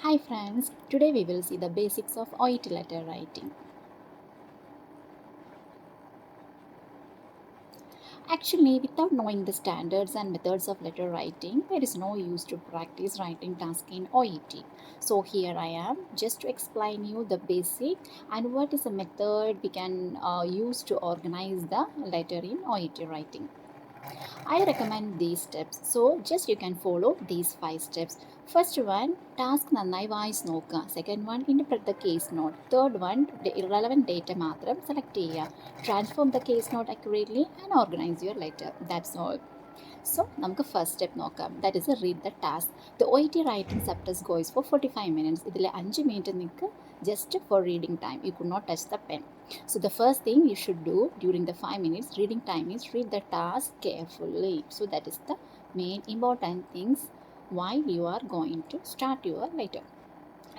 Hi friends, today we will see the basics of OET letter writing. Actually, without knowing the standards and methods of letter writing, there is no use to practice writing task in OET. So here I am just to explain you the basic and what is a method we can use to organize the letter in OET writing. I recommend these steps. So just you can follow these 5 steps. First one, task നന്നായി വായിച്ച് നോക്കുക. Second one, interpret the case note. Third one, the irrelevant data മാത്രം select ചെയ്യുക. Transform the case note accurately and organize your letter. That's all. So നമുക്ക് first step നോക്കാം. That is read the task. The O T writing subjects goes for 45 minutes. ഇതിൽ 5 minute നിങ്ങൾക്ക് just for reading time. You could not touch the pen. So the first thing you should do during the 5 minutes reading time is read the task carefully. So that is the main important things while you are going to start your letter.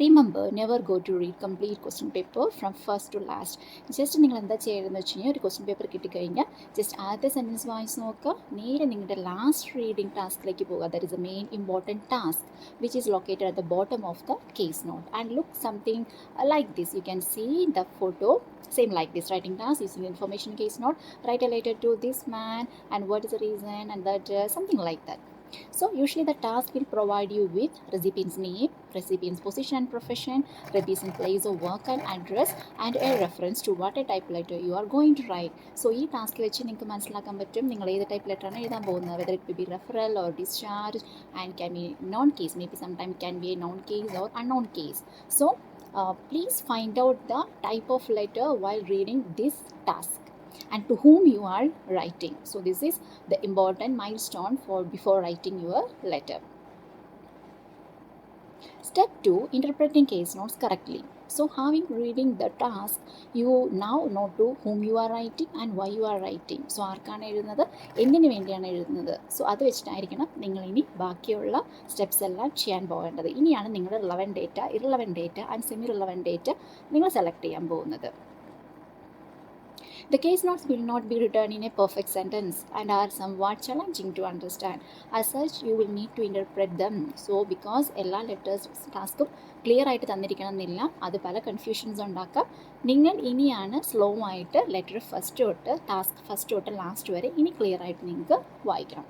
Remember, never go to read complete question paper from first to last. Just നിങ്ങൾ എന്താ ചെയ്യണമെന്ന് വെച്ച് കഴിഞ്ഞാൽ ഒരു question paper കിട്ടിക്കഴിഞ്ഞാൽ just ആദ്യത്തെ sentence വായിച്ച് നോക്കുക, നേരെ നിങ്ങളുടെ ലാസ്റ്റ് റീഡിംഗ് ടാസ്കിലേക്ക് പോകുക. That is a main important task which is located at the bottom of the case note and look something like this. You can see the photo same like this. Writing task using information case note, write a letter to this man and what is the reason and that something like that. So usually the task will provide you with recipient's name, recipient's position and profession, recipient's place of work and address, and a reference to what a type letter you are going to write. So ഈ task വെച്ച് നിങ്ങൾക്ക് മനസ്സിലാക്കാൻ പറ്റും നിങ്ങൾ ഏത് type ലെറ്ററാണ് എഴുതാൻ പോകുന്നത്. Whether it be referral or discharge and can be non case, may be sometime can be A non case or unknown case. So please find out the type of letter while reading this task and to whom you are writing. So this is the important milestone for before writing your letter. Step 2, interpreting case notes correctly. So having reading the task, you now know to whom you are writing and why you are writing. So ആർക്കാണ് എഴുതുന്നത്, എന്തിനു വേണ്ടിയാണ് എഴുതുന്നത്. So അത് വെച്ചിട്ടായിരിക്കണം നിങ്ങൾ ഇനി ബാക്കിയുള്ള steps എല്ലാം ചെയ്യാൻ പോകേണ്ടത്. ഇനിയാണ് നിങ്ങളുടെ relevant data, irrelevant data and semi relevant data നിങ്ങൾ സെലക്ട് ചെയ്യാൻ പോകുന്നത്. The case notes will not be written in a perfect sentence and are somewhat challenging to understand. As such, you will need to interpret them. So, because എല്ലാ letters ടാസ്കും clear ആയിട്ട് തന്നിരിക്കണം എന്നില്ല, അത് പല confusions ഉണ്ടാക്കാം. നിങ്ങൾ ഇനിയാണ് സ്ലോ ആയിട്ട് letter first തൊട്ട് ടാസ്ക് ഫസ്റ്റ് തൊട്ട് ലാസ്റ്റ് വരെ ഇനി ക്ലിയർ ആയിട്ട് നിങ്ങൾക്ക് വായിക്കണം.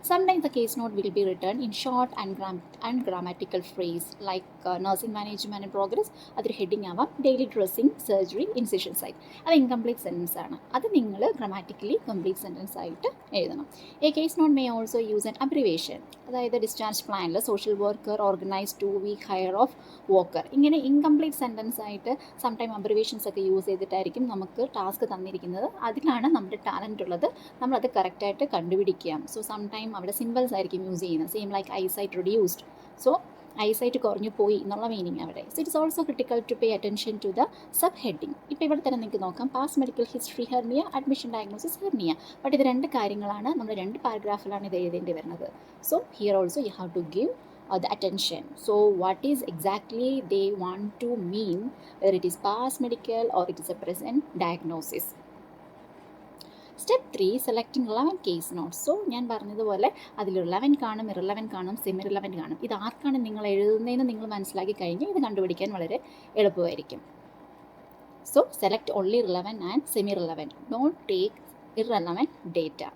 Sometimes the case note will be written in short and grammatical phrase like nursing management in progress. അതൊരു ഹെഡിങ് ആവാം. Daily dressing, surgery, incision site. അത് ഇൻകംപ്ലീറ്റ് സെൻറ്റൻസ് ആണ്. അത് നിങ്ങൾ ഗ്രാമാറ്റിക്കലി കംപ്ലീറ്റ് സെൻറ്റൻസ് ആയിട്ട് എഴുതണം. A case note may also use an abbreviation. അതായത് discharge പ്ലാനിൽ social worker organise 2 week hire of worker. ഇങ്ങനെ ഇൻകംപ്ലീറ്റ് സെൻറ്റൻസ് ആയിട്ട് സംടൈം അബ്രിവേഷൻസ് ഒക്കെ യൂസ് ചെയ്തിട്ടായിരിക്കും നമുക്ക് ടാസ്ക് തന്നിരിക്കുന്നത്. അതിലാണ് നമ്മുടെ ടാലൻ്റ് ഉള്ളത്. നമ്മളത് കറക്റ്റായിട്ട് കണ്ടുപിടിക്കുക. സോ സംടൈം അവിടെ സിമ്പിൾസ് ആയിരിക്കും യൂസ് ചെയ്യുന്നത്. Same like eyesight reduced. So eyesight കുറഞ്ഞു പോയി എന്നുള്ള മീനിങ് അവിടെ. So it's also critical to pay attention to the sub heading. ഇപ്പോൾ ഇവിടെ തന്നെ നിങ്ങൾക്ക് നോക്കാം, past medical history hernia, admission diagnosis hernia. But ഇത് രണ്ട് കാര്യങ്ങളാണ്, നമ്മൾ 2 പാരഗ്രാഫിലാണ് ഇത് എഴുതേണ്ടി വരുന്നത്. So here also you have to give the attention. So what is exactly they want to mean, whether it is past medical or it is a present diagnosis. Step 3, selecting 11 case notes. So ഞാൻ പറഞ്ഞതുപോലെ അതിൽ 11 കാണും, irrelevant കാണും, semi relevant കാണും. ഇത് ആർക്കാണ് നിങ്ങൾ എഴുതുന്നതെന്ന് നിങ്ങൾ മനസ്സിലാക്കി കഴിഞ്ഞാൽ ഇത് കണ്ടുപിടിക്കാൻ വളരെ എളുപ്പമായിരിക്കും. So select only relevant and semi relevant. Don't take irrelevant data.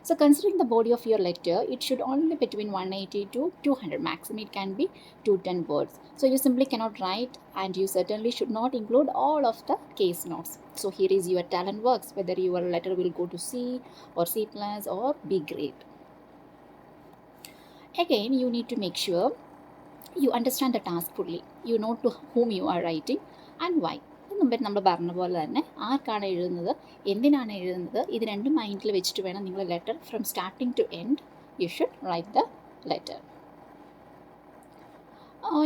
So considering the body of your letter, it should only be between 180 to 200 maximum. It can be 210 words. So you simply cannot write, and you certainly should not include all of the case notes. So here is your talent works, whether your letter will go to C or C plus or B grade. Again, you need to make sure you understand the task fully. You know to whom you are writing and why. മുമ്പേ നമ്മൾ പറഞ്ഞ പോലെ തന്നെ ആർക്കാണ് എഴുതുന്നത്, എന്തിനാണ് എഴുതുന്നത്, ഇത് രണ്ടും മൈൻഡിൽ വെച്ചിട്ട് വേണം നിങ്ങൾ letter from starting to end you should write the letter.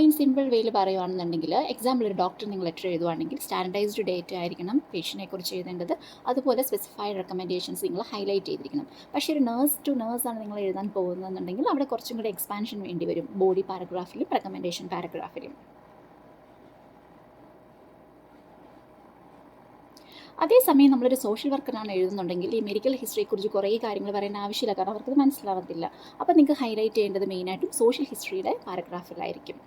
In simple വേയിൽ പറയുകയാണെന്നുണ്ടെങ്കിൽ, എക്സാമ്പിൾ ഒരു ഡോക്ടർ നിങ്ങൾ ലെറ്റർ എഴുതുകയാണെങ്കിൽ സ്റ്റാൻഡർഡൈസ്ഡ് ഡേറ്റ ആയിരിക്കണം പേഷ്യൻറ്റിനെ കുറിച്ച് എഴുതേണ്ടത്. അതുപോലെ സ്പെസിഫൈഡ് റെക്കമെൻഡേഷൻസ് നിങ്ങൾ ഹൈലൈറ്റ് ചെയ്തിരിക്കണം. പക്ഷേ ഒരു നേഴ്സ് ടു നേഴ്സാണ് നിങ്ങൾ എഴുതാൻ പോകുന്നതെന്നുണ്ടെങ്കിൽ അവിടെ കുറച്ചും കൂടി എക്സ്പാൻഷൻ വേണ്ടി വരും, ബോഡി പാരഗ്രാഫിലും റെക്കമെൻഡേഷൻ പാരഗ്രാഫിലും. അതേസമയം നമ്മളൊരു സോഷ്യൽ വർക്കറാണ് എഴുതുന്നുണ്ടെങ്കിൽ ഈ മെഡിക്കൽ ഹിസ്റ്ററിയെക്കുറിച്ച് കുറേ കാര്യങ്ങൾ പറയേണ്ട ആവശ്യമില്ല, കാരണം അവർക്കത് മനസ്സിലാവത്തില്ല. അപ്പോൾ നിങ്ങൾക്ക് ഹൈലൈറ്റ് ചെയ്യേണ്ടത് മെയിനായിട്ടും സോഷ്യൽ ഹിസ്റ്ററിയുടെ പാരഗ്രാഫിലായിരിക്കും.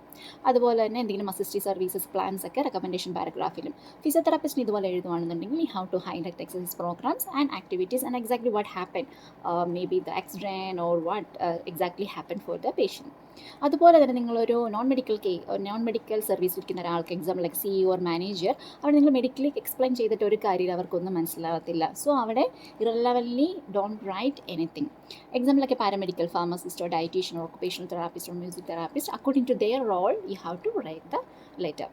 അതുപോലെ തന്നെ എന്തെങ്കിലും അസിസ്റ്റീവ് സർവീസസ് പ്ലാൻസ് ഒക്കെ റെക്കമെൻഡേഷൻ പാരഗ്രാഫിലും. ഫിസിയോതെറാപ്പിസ്റ്റിന് ഇതുപോലെ എഴുതുവാണെന്നുണ്ടെങ്കിൽ you have to highlight exercise programs and activities and exactly what happen, may be the accident or what exactly happen for the patient. അതുപോലെ തന്നെ നിങ്ങളൊരു നോൺ മെഡിക്കൽ സർവീസ് ഇരിക്കുന്ന ഒരാൾക്ക്, example like CEO or manager, അവിടെ നിങ്ങൾ medically explain ചെയ്തിട്ട് ഒരു കാര്യം അവർക്കൊന്നും മനസ്സിലാവത്തില്ല. സോ അവിടെ irrelevantly don't write anything. Example like a paramedical, pharmacist or dietitian or occupational therapist or music therapist, according to their role you have to write the letter.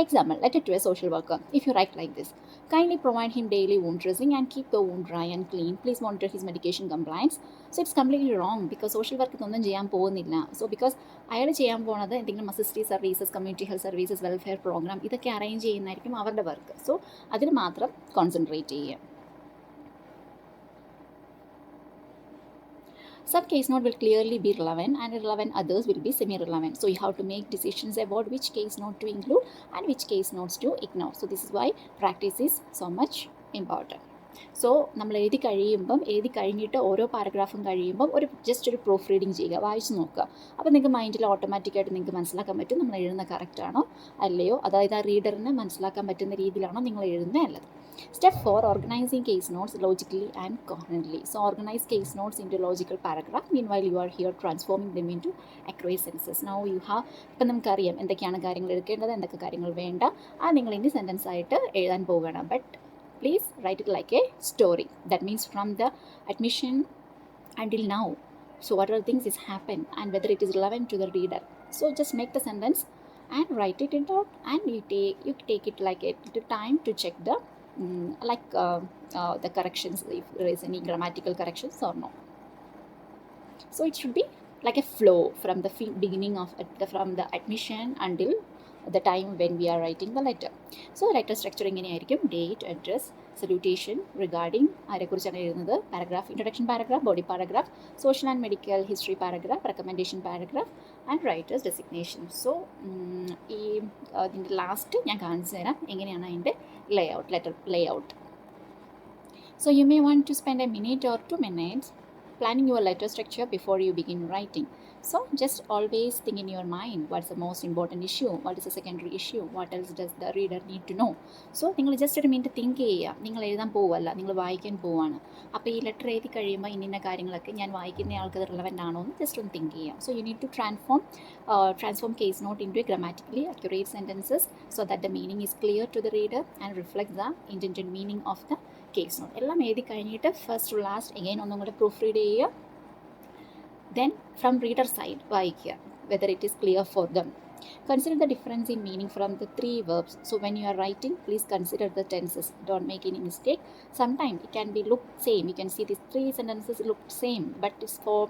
Example, letter to a social worker. If you write like this: kindly provide him daily wound dressing and keep the wound dry and clean. Please monitor his medication compliance. So it's completely wrong because social work ഒന്നും ചെയ്യാൻ പോകുന്നില്ല. So because അയാൾ ചെയ്യാൻ പോകുന്നത് എന്തെങ്കിലും assistive services, community health services, welfare programme ഇതൊക്കെ arrange ചെയ്യുന്നതായിരിക്കും അവരുടെ വർക്ക്. സോ അതിന് മാത്രം കോൺസെൻട്രേറ്റ് ചെയ്യുക. Some case note will clearly be relevant and irrelevant others will be semi-relevant. So you have to make decisions about which case note to include and which case notes to ignore. So this is why practice is so much important. So നമ്മൾ എഴുതി കഴിഞ്ഞിട്ട് ഓരോ പാരഗ്രാഫും കഴിയുമ്പം just ഒരു proof reading ചെയ്യുക, വായിച്ച് നോക്കുക. അപ്പോൾ നിങ്ങൾക്ക് മൈൻഡിൽ ഓട്ടോമാറ്റിക്കായിട്ട് നിങ്ങൾക്ക് മനസ്സിലാക്കാൻ പറ്റും നമ്മൾ എഴുതുന്ന കറക്റ്റ് ആണോ അല്ലയോ, അതായത് ആ റീഡറിന് മനസ്സിലാക്കാൻ പറ്റുന്ന രീതിയിലാണോ നിങ്ങൾ എഴുതുന്നത് അല്ലത്. Step 4, organizing case notes logically and coherently. So organize case notes into logical paragraph. Meanwhile, you are here transforming them into accurate sentences. Now you have, ഇപ്പം നമുക്കറിയാം എന്തൊക്കെയാണ് കാര്യങ്ങൾ എടുക്കേണ്ടത്, എന്തൊക്കെ കാര്യങ്ങൾ വേണ്ട, അത് നിങ്ങൾ ഇനി സെൻറ്റൻസ് ആയിട്ട് എഴുതാൻ പോവുകയാണ്. But please write it like a story. That means from the admission until now. So what are the things is happened and whether it is relevant to the reader. So just make the sentence and write it out, and you take it like a little time to check the the corrections, if there is any grammatical corrections or no. So it should be like a flow from the beginning of from the admission until the time when we are writing the letter. So letter structure എങ്ങനെയായിരിക്കും: date, address, salutation, regarding ആരെക്കുറിച്ചാണ് എഴുതുന്നത്, paragraph, introduction paragraph, body paragraph, social and medical history paragraph, recommendation paragraph and writers designation. So ഈ ഇതിൻ്റെ last ഞാൻ കാണിച്ചു തരാം എങ്ങനെയാണ് അതിൻ്റെ letter layout. So you may want to spend a minute or 2 minutes planning your letter structure before you begin writing. So just always think in your mind, what's the most important issue, what is the secondary issue, what else does the reader need to know. So നിങ്ങൾ just ഒരു minute think ചെയ്യുക. നിങ്ങൾ എഴുതാൻ പോവല്ല, നിങ്ങൾ വായിക്കാൻ പോവാണ്. അപ്പോൾ ഈ ലെറ്റർ എഴുതി കഴിയുമ്പോൾ ഇന്ന കാര്യങ്ങളൊക്കെ ഞാൻ വായിക്കുന്ന ആൾക്ക് അത് റിലവൻ്റ് ആണോ എന്ന് ജസ്റ്റ് ഒന്ന് തിങ്ക് ചെയ്യുക. So you need to transform case note into a grammatically accurate sentences so that the meaning is clear to the reader and reflects the intended meaning of the case note. എല്ലാം എഴുതി കഴിഞ്ഞിട്ട് first to last again ഒന്നും കൂടെ proof read ചെയ്യുക. Then from reader side വായിക്കുക, whether it is clear for them. Consider the difference in meaning from the 3 verbs. So when you are writing, please consider the tenses. Don't make any mistake. Sometimes it can be look same. You can see these 3 sentences look same, but it's for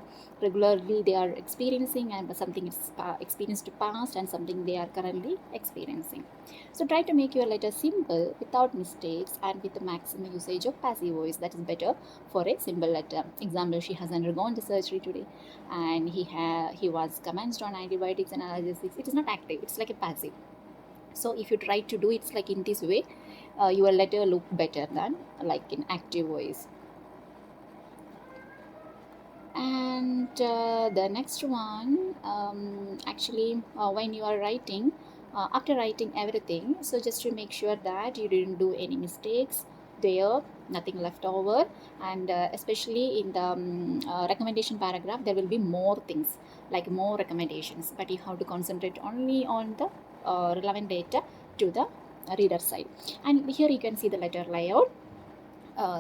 regularly they are experiencing, and something is experienced past and something they are currently experiencing. So try to make your letter simple without mistakes and with the maximum usage of passive voice. That is better for a simple letter. Example, she has undergone the surgery today and he was commenced on antibiotics and analgesics. It is not active, it's like a passive. So if you try to do it like in this way, your letter look better than like in active voice. And the next one, actually when you are writing, after writing everything, so just to make sure that you didn't do any mistakes there, nothing left over. And especially in the recommendation paragraph, there will be more things like more recommendations, but you have to concentrate only on the relevant data to the reader side. And here you can see the letter layout.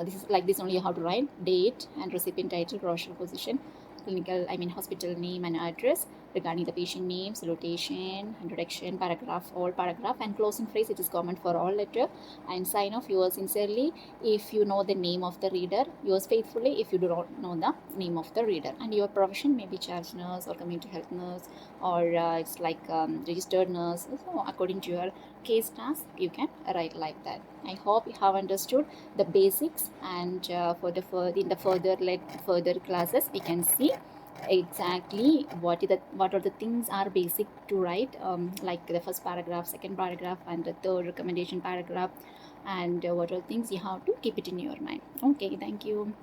This is like this only. You have to write date and recipient title, roster position, hospital name and address, regarding the patient name, salutation, introduction, paragraph, all paragraph, and closing phrase. It is common for all letter. And sign off, yours sincerely if you know the name of the reader, yours faithfully if you do not know the name of the reader. And your profession may be charge nurse or community health nurse, or it's like registered nurse. So according to your case task, you can write like that. I hope you have understood the basics, and in the further classes we can see exactly what are the things are basic to write, like the first paragraph, second paragraph, and the third recommendation paragraph, and what are things you have to keep it in your mind. Okay, thank you.